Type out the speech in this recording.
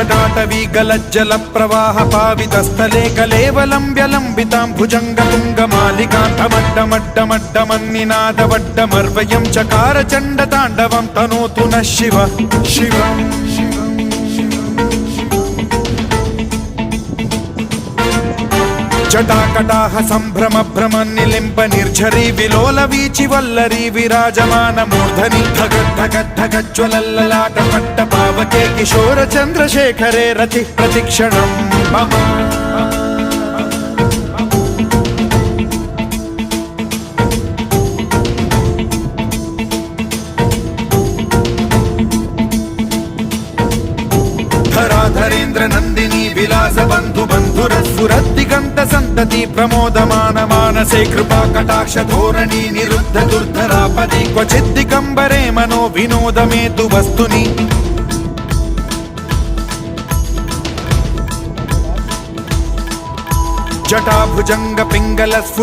जटाटवी गलज्जल प्रवाह पावितस्थले कलेवलम्ब्यलम्बितां भुजङ्गतुङ्गमालिकान्तमड्डमड्डमड्डमन्निनादवड्डमर्वयं चकार चण्डताण्डवं तनोतु नः शिव शिव जटाकटाह सम्भ्रम भ्रम निलिम्ब निर्झरी विलोल वीचि वल्लरी विराजमान मूर्धनि धगद्धगद्धगज्ज्वलल्ललाट पट्ट पावके किशोर चन्द्रशेखरे रति प्रतिक्षणं मम धराधरेन्द्र नन्दिनी विलास बन्धु बन्धुरस्फुरद्दिगन्त सन्तति प्रमोदमान मानसे कृपा कटाक्ष धोरणी निरुद्ध दुर्धरापदि क्वचिद्दिगम्बरे मनो विनोदमेतु वस्तुनि जटाभुजङ्ग पिङ्गल स्फुर